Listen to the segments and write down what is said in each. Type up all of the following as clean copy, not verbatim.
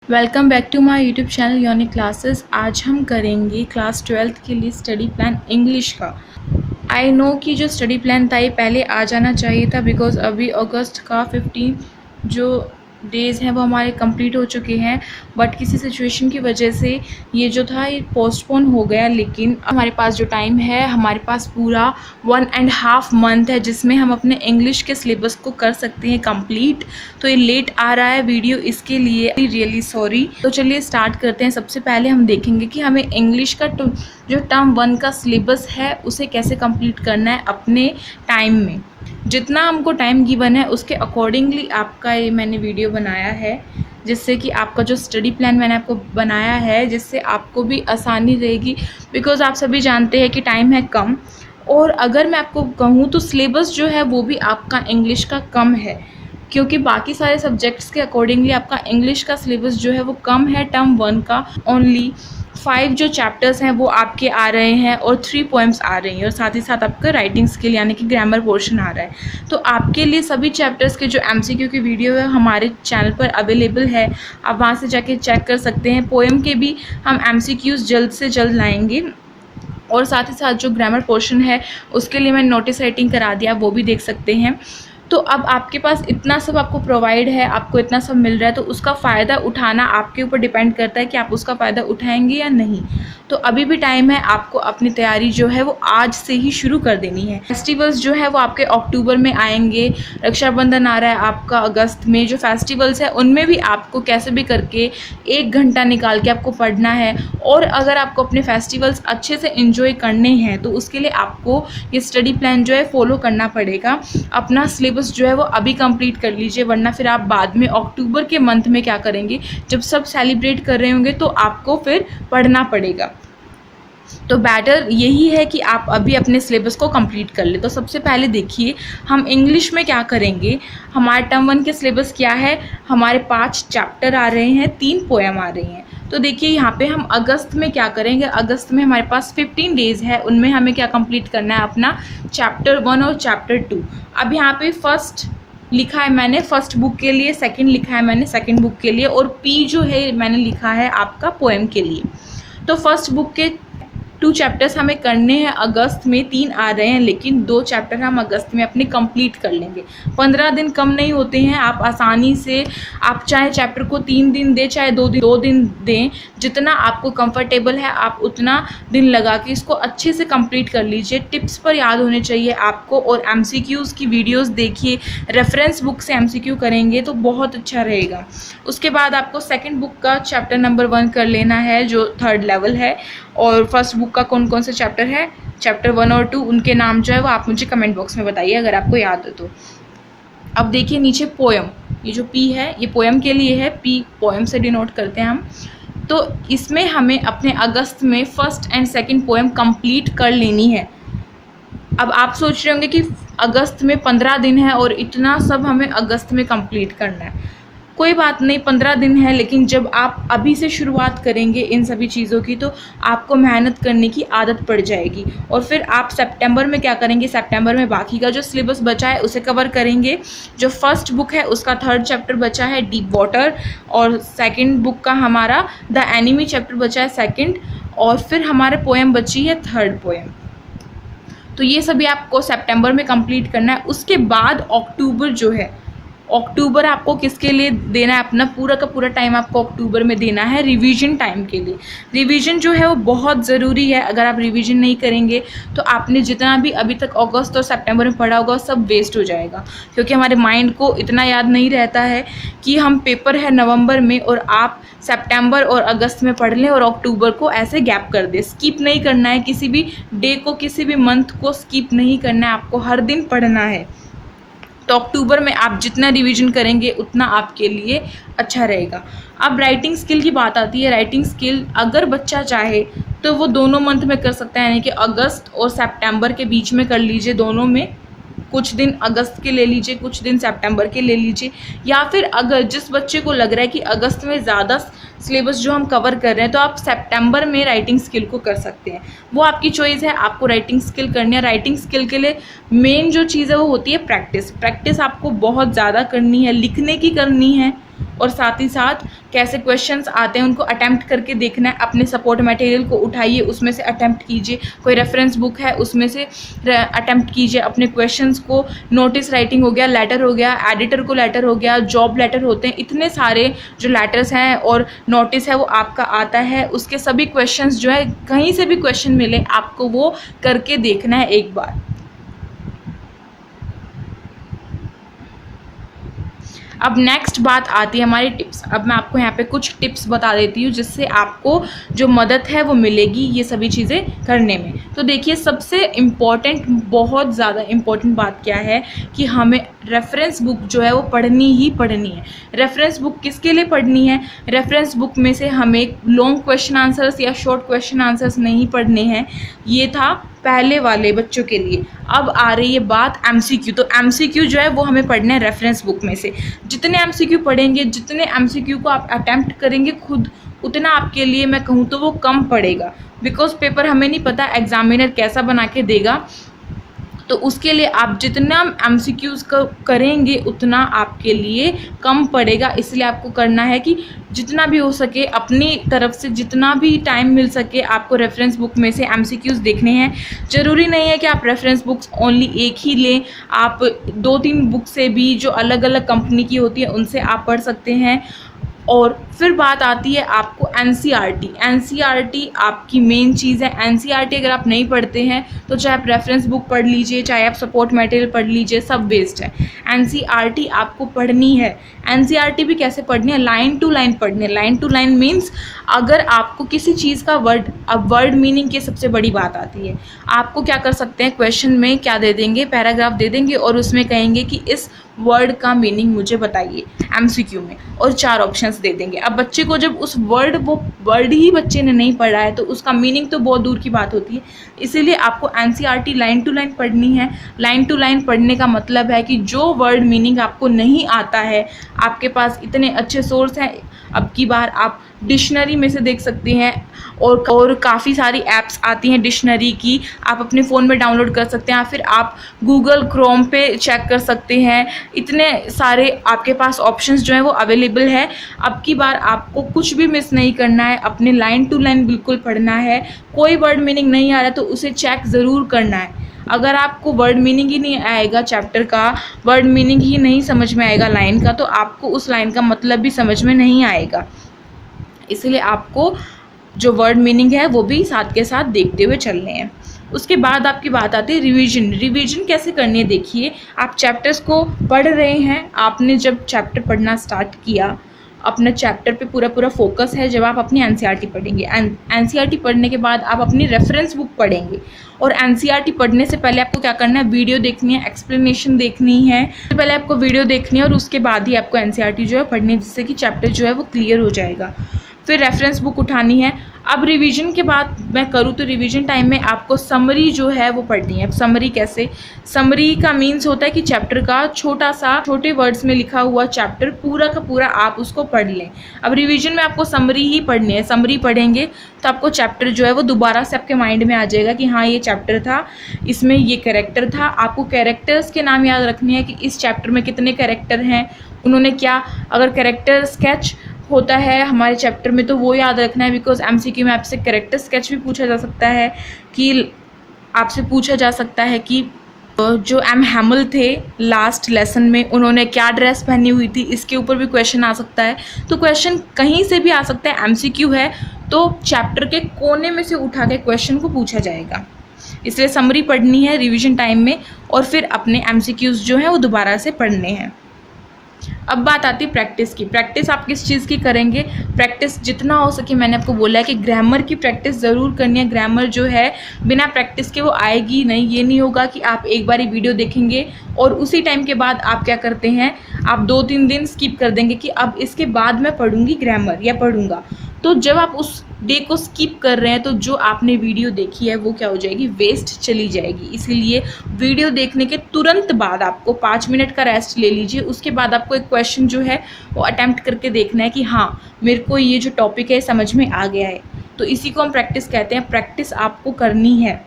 Welcome back to my YouTube channel unique classes. आज हम करेंगे क्लास 12th के लिए स्टडी प्लान इंग्लिश का। आई नो कि जो स्टडी प्लान था ये पहले आ जाना चाहिए था, बिकॉज अभी अगस्त का 15 जो डेज़ हैं वो हमारे कंप्लीट हो चुके हैं, बट किसी सिचुएशन की वजह से ये जो था ये पोस्टपोन हो गया। लेकिन हमारे पास जो टाइम है, हमारे पास पूरा 1.5 मंथ है जिसमें हम अपने इंग्लिश के सिलेबस को कर सकते हैं कंप्लीट। तो ये लेट आ रहा है वीडियो, इसके लिए रियली सॉरी। तो चलिए स्टार्ट करते हैं। सबसे पहले हम देखेंगे कि हमें इंग्लिश का जो टर्म 1 का सिलेबस है उसे कैसे कंप्लीट करना है अपने टाइम में। जितना हमको टाइम गिवन है उसके अकॉर्डिंगली आपका ये मैंने वीडियो बनाया है, जिससे कि आपका जो स्टडी प्लान मैंने आपको बनाया है जिससे आपको भी आसानी रहेगी। बिकॉज़ आप सभी जानते हैं कि टाइम है कम, और अगर मैं आपको कहूँ तो सिलेबस जो है वो भी आपका इंग्लिश का कम है, क्योंकि बाकी सारे सब्जेक्ट्स के अकॉर्डिंगली आपका इंग्लिश का सिलेबस जो है वो कम है। टर्म 1 का ओनली 5 जो चैप्टर्स हैं वो आपके आ रहे हैं और 3 पोएम्स आ रही हैं, और साथ ही साथ आपका राइटिंग स्किल यानी कि ग्रामर पोर्शन आ रहा है। तो आपके लिए सभी चैप्टर्स के जो एमसीक्यू की वीडियो है हमारे चैनल पर अवेलेबल है, आप वहाँ से जाके चेक कर सकते हैं। पोएम के भी हम एमसीक्यूज़ जल्द से जल्द लाएंगे, और साथ ही साथ जो ग्रामर पोर्शन है उसके लिए मैंने नोटिस राइटिंग करा दिया, वो भी देख सकते हैं। तो अब आपके पास इतना सब आपको प्रोवाइड है, आपको इतना सब मिल रहा है, तो उसका फ़ायदा उठाना आपके ऊपर डिपेंड करता है कि आप उसका फ़ायदा उठाएंगे या नहीं। तो अभी भी टाइम है, आपको अपनी तैयारी जो है वो आज से ही शुरू कर देनी है। फेस्टिवल्स जो है वो आपके अक्टूबर में आएंगे, रक्षाबंधन आ रहा है आपका अगस्त में। जो फेस्टिवल्स है उनमें भी आपको कैसे भी करके 1 घंटा निकाल के आपको पढ़ना है, और अगर आपको अपने फेस्टिवल्स अच्छे से इंजॉय करने हैं तो उसके लिए आपको ये स्टडी प्लान जो है फॉलो करना पड़ेगा। अपना सिलेबस जो है वो अभी कंप्लीट कर लीजिए, वरना फिर आप बाद में अक्टूबर के मंथ में क्या करेंगे, जब सब सेलिब्रेट कर रहे होंगे तो आपको फिर पढ़ना पड़ेगा। तो बेटर यही है कि आप अभी अपने सिलेबस को कंप्लीट कर ले। तो सबसे पहले देखिए हम इंग्लिश में क्या करेंगे। हमारे टर्म 1 के सिलेबस क्या है, हमारे 5 चैप्टर आ रहे हैं, 3 पोएम आ रही हैं। तो देखिए यहाँ पे हम अगस्त में क्या करेंगे। अगस्त में हमारे पास 15 डेज़ है, उनमें हमें क्या कंप्लीट करना है, अपना चैप्टर 1 और चैप्टर 2। अब यहाँ पे फर्स्ट लिखा है मैंने फर्स्ट बुक के लिए, सेकंड लिखा है मैंने सेकंड बुक के लिए, और पी जो है मैंने लिखा है आपका पोएम के लिए। तो फर्स्ट बुक के 2 चैप्टर्स हमें करने हैं अगस्त में, 3 आ रहे हैं, लेकिन 2 चैप्टर हम अगस्त में अपने कंप्लीट कर लेंगे। 15 दिन कम नहीं होते हैं, आप आसानी से, आप चाहे चैप्टर को 3 दिन दें चाहे 2 दिन दें, जितना आपको कंफर्टेबल है आप उतना दिन लगा के इसको अच्छे से कंप्लीट कर लीजिए। टिप्स पर याद होने चाहिए आपको, और एमसीक्यूज़ की वीडियोस देखिए, रेफरेंस बुक से एमसीक्यू करेंगे तो बहुत अच्छा रहेगा। उसके बाद आपको सेकंड बुक का चैप्टर नंबर 1 कर लेना है, जो 3rd लेवल है, और फर्स्ट बुक का कौन कौन से चैप्टर है, चैप्टर 1 और 2, उनके नाम जो है वो आप मुझे कमेंट बॉक्स में बताइए अगर आपको याद हो तो। अब देखिए नीचे पोएम, ये जो पी है ये पोएम के लिए है, पी पोएम से डिनोट करते हैं हम। तो इसमें हमें अपने अगस्त में first and second poem complete कर लेनी है। अब आप सोच रहे होंगे कि अगस्त में 15 दिन है और इतना सब हमें अगस्त में कंप्लीट करना है। कोई बात नहीं, 15 दिन है, लेकिन जब आप अभी से शुरुआत करेंगे इन सभी चीज़ों की तो आपको मेहनत करने की आदत पड़ जाएगी, और फिर आप सितंबर में क्या करेंगे, सितंबर में बाकी का जो सिलेबस बचा है उसे कवर करेंगे। जो फर्स्ट बुक है उसका 3rd चैप्टर बचा है डीप वाटर, और सेकंड बुक का हमारा द एनिमी चैप्टर बचा है 2nd, और फिर हमारे पोएम बची है 3rd पोएम। तो ये सभी आपको सितंबर में कंप्लीट करना है। उसके बाद अक्टूबर जो है, अक्टूबर आपको किसके लिए देना है, अपना पूरा का पूरा टाइम आपको अक्टूबर में देना है रिवीजन टाइम के लिए। रिवीजन जो है वो बहुत ज़रूरी है, अगर आप रिवीजन नहीं करेंगे तो आपने जितना भी अभी तक अगस्त और सितंबर में पढ़ा होगा सब वेस्ट हो जाएगा, क्योंकि हमारे माइंड को इतना याद नहीं रहता है कि हम पेपर है नवंबर में और आप सितंबर और अगस्त में पढ़ लें और अक्टूबर को ऐसे गैप कर दे। स्किप नहीं करना है, किसी भी डे को, किसी भी मंथ को स्किप नहीं करना है, आपको हर दिन पढ़ना है। तो अक्टूबर में आप जितना रिवीजन करेंगे उतना आपके लिए अच्छा रहेगा। अब राइटिंग स्किल की बात आती है। राइटिंग स्किल अगर बच्चा चाहे तो वो दोनों मंथ में कर सकता है, यानी कि अगस्त और सितंबर के बीच में कर लीजिए, दोनों में कुछ दिन अगस्त के ले लीजिए, कुछ दिन सितंबर के ले लीजिए। या फिर अगर जिस बच्चे को लग रहा है कि अगस्त में ज़्यादा सिलेबस जो हम कवर कर रहे हैं तो आप सितंबर में राइटिंग स्किल को कर सकते हैं, वो आपकी चॉइस है, आपको राइटिंग स्किल करनी है। राइटिंग स्किल के लिए मेन जो चीज़ है वो होती है प्रैक्टिस। प्रैक्टिस आपको बहुत ज़्यादा करनी है, लिखने की करनी है, और साथ ही साथ कैसे क्वेश्चंस आते हैं उनको अटेम्प्ट करके देखना है। अपने सपोर्ट मटेरियल को उठाइए, उसमें से अटेम्प्ट कीजिए, कोई रेफरेंस बुक है उसमें से अटेम्प्ट कीजिए अपने क्वेश्चंस को। नोटिस राइटिंग हो गया, लेटर हो गया, एडिटर को लेटर हो गया, जॉब लेटर होते हैं, इतने सारे जो लेटर्स हैं और नोटिस है वो आपका आता है। उसके सभी क्वेश्चंस जो है, कहीं से भी क्वेश्चन मिले आपको वो करके देखना है एक बार। अब नेक्स्ट बात आती है हमारी टिप्स। अब मैं आपको यहाँ पे कुछ टिप्स बता देती हूँ जिससे आपको जो मदद है वो मिलेगी ये सभी चीज़ें करने में। तो देखिए, सबसे इम्पॉर्टेंट, बहुत ज़्यादा इम्पॉर्टेंट बात क्या है कि हमें रेफरेंस बुक जो है वो पढ़नी ही पढ़नी है। रेफरेंस बुक किसके लिए पढ़नी है? रेफरेंस बुक में से हमें लॉन्ग क्वेश्चन आंसर्स या शॉर्ट क्वेश्चन आंसर्स नहीं पढ़ने हैं। ये था पहले वाले बच्चों के लिए। अब आ रही है बात एमसीक्यू। तो एमसीक्यू जो है वो हमें पढ़ना है रेफरेंस बुक में से। जितने एमसीक्यू पढ़ेंगे, जितने एमसीक्यू को आप अटेम्प्ट करेंगे खुद, उतना आपके लिए मैं कहूँ तो वो कम पड़ेगा। बिकॉज पेपर हमें नहीं पता एग्जामिनर कैसा बना के देगा, तो उसके लिए आप जितना एमसीक्यूज़ करेंगे उतना आपके लिए कम पड़ेगा। इसलिए आपको करना है कि जितना भी हो सके अपनी तरफ से, जितना भी टाइम मिल सके आपको रेफरेंस बुक में से एमसीक्यूज़ देखने हैं। ज़रूरी नहीं है कि आप रेफरेंस बुक्स ओनली एक ही लें, आप 2-3 बुक से भी जो अलग अलग कंपनी की होती है उनसे आप पढ़ सकते हैं। और फिर बात आती है आपको एनसीईआरटी। एनसीईआरटी आपकी मेन चीज़ है। एनसीईआरटी अगर आप नहीं पढ़ते हैं तो चाहे आप रेफरेंस बुक पढ़ लीजिए, चाहे आप सपोर्ट मटेरियल पढ़ लीजिए, सब वेस्ट है। एनसीईआरटी आपको पढ़नी है। एनसीईआरटी भी कैसे पढ़नी है? लाइन टू लाइन पढ़नी है। लाइन टू लाइन मीन्स अगर आपको किसी चीज़ का वर्ड, अब वर्ड मीनिंग की सबसे बड़ी बात आती है। आपको क्या कर सकते हैं, क्वेश्चन में क्या दे देंगे, पैराग्राफ दे देंगे और उसमें कहेंगे कि इस वर्ड का मीनिंग मुझे बताइए एमसीक्यू में, और 4 ऑप्शंस दे देंगे। अब बच्चे को जब उस वो वर्ड ही बच्चे ने नहीं पढ़ा है तो उसका मीनिंग तो बहुत दूर की बात होती है। इसीलिए आपको एनसीईआरटी लाइन टू लाइन पढ़नी है। लाइन टू लाइन पढ़ने का मतलब है कि जो वर्ड मीनिंग आपको नहीं आता है, आपके पास इतने अच्छे सोर्स हैं, अब की बार आप डिक्शनरी में से देख सकते हैं और काफ़ी सारी ऐप्स आती हैं डिक्शनरी की, आप अपने फ़ोन में डाउनलोड कर सकते हैं, फिर आप गूगल क्रोम पे चेक कर सकते हैं। इतने सारे आपके पास ऑप्शंस जो हैं वो अवेलेबल है। अब की बार आपको कुछ भी मिस नहीं करना है, अपने लाइन टू लाइन बिल्कुल पढ़ना है। कोई वर्ड मीनिंग नहीं आ रहा तो उसे चेक ज़रूर करना है। अगर आपको वर्ड मीनिंग ही नहीं आएगा, चैप्टर का वर्ड मीनिंग ही नहीं समझ में आएगा लाइन का, तो आपको उस लाइन का मतलब भी समझ में नहीं आएगा। इसलिए आपको जो वर्ड मीनिंग है वो भी साथ के साथ देखते हुए चलने हैं। उसके बाद आपकी बात आती है रिवीजन। रिवीजन कैसे करनी है? देखिए, आप चैप्टर्स को पढ़ रहे हैं, आपने जब चैप्टर पढ़ना स्टार्ट किया, अपना चैप्टर पे पूरा फोकस है। जब आप अपनी एनसीईआरटी पढ़ेंगे, एनसीईआरटी पढ़ने के बाद आप अपनी रेफरेंस बुक पढ़ेंगे। और एनसीईआरटी पढ़ने से पहले आपको क्या करना है, वीडियो देखनी है, एक्सप्लेनेशन देखनी है। पहले आपको वीडियो देखनी है और उसके बाद ही आपको एनसीईआरटी जो है पढ़नी है, जिससे कि चैप्टर जो है वो क्लियर हो जाएगा। फिर रेफरेंस बुक उठानी है। अब रिवीजन के बाद मैं करूँ तो रिवीजन टाइम में आपको समरी जो है वो पढ़नी है। अब समरी कैसे? समरी का मीन्स होता है कि चैप्टर का छोटे वर्ड्स में लिखा हुआ चैप्टर पूरा का पूरा आप उसको पढ़ लें। अब रिवीजन में आपको समरी ही पढ़नी है। समरी पढ़ेंगे तो आपको चैप्टर जो है वो दोबारा से आपके माइंड में आ जाएगा कि हाँ ये चैप्टर था, इसमें ये कैरेक्टर था। आपको कैरेक्टर्स के नाम याद रखने हैं कि इस चैप्टर में कितने कैरेक्टर हैं, उन्होंने क्या, अगर कैरेक्टर स्केच होता है हमारे चैप्टर में तो वो याद रखना है। बिकॉज एमसीक्यू में आपसे कैरेक्टर स्केच भी पूछा जा सकता है कि आपसे पूछा जा सकता है कि जो एम हैमल थे लास्ट लेसन में उन्होंने क्या ड्रेस पहनी हुई थी, इसके ऊपर भी क्वेश्चन आ सकता है। तो क्वेश्चन कहीं से भी आ सकता है, एमसीक्यू है तो चैप्टर के कोने में से उठा के क्वेश्चन को पूछा जाएगा। इसलिए समरी पढ़नी है रिवीजन टाइम में और फिर अपने एमसीक्यूज़ जो हैं वो दोबारा से पढ़ने हैं। अब बात आती है प्रैक्टिस की। प्रैक्टिस आप किस चीज़ की करेंगे? प्रैक्टिस जितना हो सके, मैंने आपको बोला है कि ग्रामर की प्रैक्टिस ज़रूर करनी है। ग्रामर जो है बिना प्रैक्टिस के वो आएगी नहीं। ये नहीं होगा कि आप एक बार ही वीडियो देखेंगे और उसी टाइम के बाद आप क्या करते हैं, आप 2-3 दिन स्किप कर देंगे कि अब इसके बाद मैं पढ़ूंगी ग्रामर या पढ़ूंगा। तो जब आप उस डे को स्किप कर रहे हैं तो जो आपने वीडियो देखी है वो क्या हो जाएगी, वेस्ट चली जाएगी। इसीलिए वीडियो देखने के तुरंत बाद आपको 5 मिनट का रेस्ट ले लीजिए। उसके बाद आपको एक क्वेश्चन जो है वो अटेम्प्ट करके देखना है कि हाँ मेरे को ये जो टॉपिक है समझ में आ गया है। तो इसी को हम प्रैक्टिस कहते हैं। प्रैक्टिस आपको करनी है।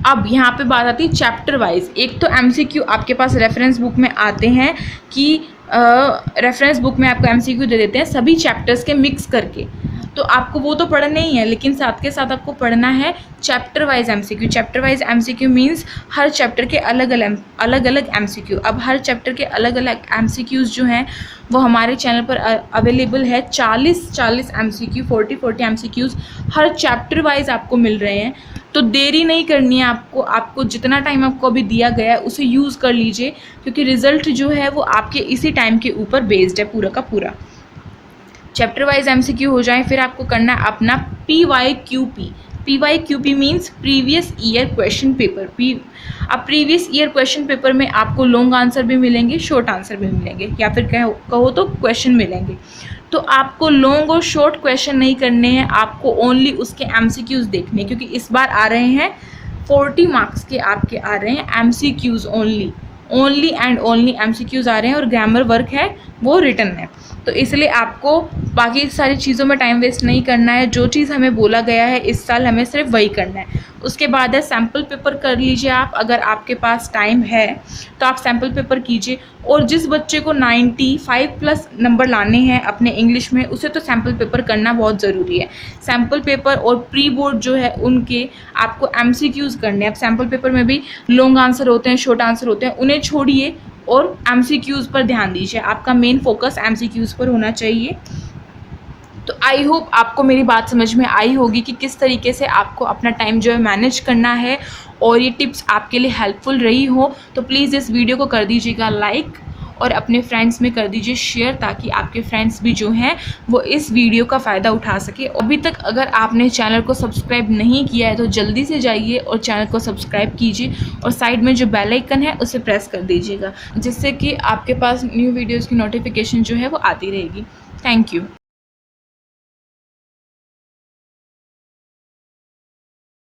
अब यहाँ पे बात आती है चैप्टर वाइज। एक तो एमसीक्यू आपके पास रेफरेंस बुक में आते हैं कि रेफरेंस बुक में आपको एमसीक्यू दे देते हैं सभी चैप्टर्स के मिक्स करके, तो आपको वो तो पढ़ना ही है, लेकिन साथ के साथ आपको पढ़ना है chapter wise MCQ. Chapter wise MCQ means हर चैप्टर के अलग अलग एमसीक्यू। अब हर चैप्टर के अलग अलग एमसीक्यूज़ जो हैं वो हमारे चैनल पर अवेलेबल है। 40 एमसीक्यू, 40 एमसीक्यूज़ हर चैप्टर वाइज आपको मिल रहे हैं। तो देरी नहीं करनी है आपको जितना टाइम आपको अभी दिया गया है उसे यूज़ कर लीजिए, क्योंकि रिज़ल्ट जो है वो आपके इसी टाइम के ऊपर बेस्ड है पूरा का पूरा। चैप्टर वाइज एमसीक्यू हो जाए, फिर आपको करना है अपना PYQP। PYQP means previous year question paper. अब प्रीवियस ईयर क्वेश्चन पेपर में आपको लॉन्ग आंसर भी मिलेंगे, शॉर्ट आंसर भी मिलेंगे, या फिर कहो तो क्वेश्चन मिलेंगे। तो आपको लॉन्ग और शॉर्ट क्वेश्चन नहीं करने हैं, आपको ओनली उसके एमसीक्यूज़ देखने हैं, क्योंकि इस बार आ रहे हैं 40 मार्क्स के आपके आ रहे हैं MCQs only and only MCQs आ रहे हैं, और ग्रामर वर्क है वो रिटन है। तो इसलिए आपको बाकी सारी चीज़ों में टाइम वेस्ट नहीं करना है। जो चीज़ हमें बोला गया है इस साल हमें सिर्फ वही करना है। उसके बाद है सैम्पल पेपर कर लीजिए आप, अगर आपके पास टाइम है तो आप सैम्पल पेपर कीजिए। और जिस बच्चे को 95+ नंबर लाने हैं अपने इंग्लिश में, उसे तो सैम्पल पेपर करना बहुत ज़रूरी है। सैम्पल पेपर और प्री बोर्ड जो है उनके आपको एमसीक्यूज़ करने हैं। अब सैम्पल पेपर में भी लॉन्ग आंसर होते हैं, शॉर्ट आंसर होते हैं, उन्हें छोड़िए और एमसीक्यूज़ पर ध्यान दीजिए। आपका मेन फोकस एमसीक्यूज़ पर होना चाहिए। तो आई होप आपको मेरी बात समझ में आई होगी कि किस तरीके से आपको अपना टाइम जो है मैनेज करना है, और ये टिप्स आपके लिए हेल्पफुल रही हो तो प्लीज़ इस वीडियो को कर दीजिएगा लाइक और अपने फ्रेंड्स में कर दीजिए शेयर, ताकि आपके फ्रेंड्स भी जो हैं वो इस वीडियो का फ़ायदा उठा सके। अभी तक अगर आपने चैनल को सब्सक्राइब नहीं किया है तो जल्दी से जाइए और चैनल को सब्सक्राइब कीजिए, और साइड में जो बेल आइकन है उसे प्रेस कर दीजिएगा, जिससे कि आपके पास न्यू वीडियोज़ की नोटिफिकेशन जो है वो आती रहेगी। Thank you.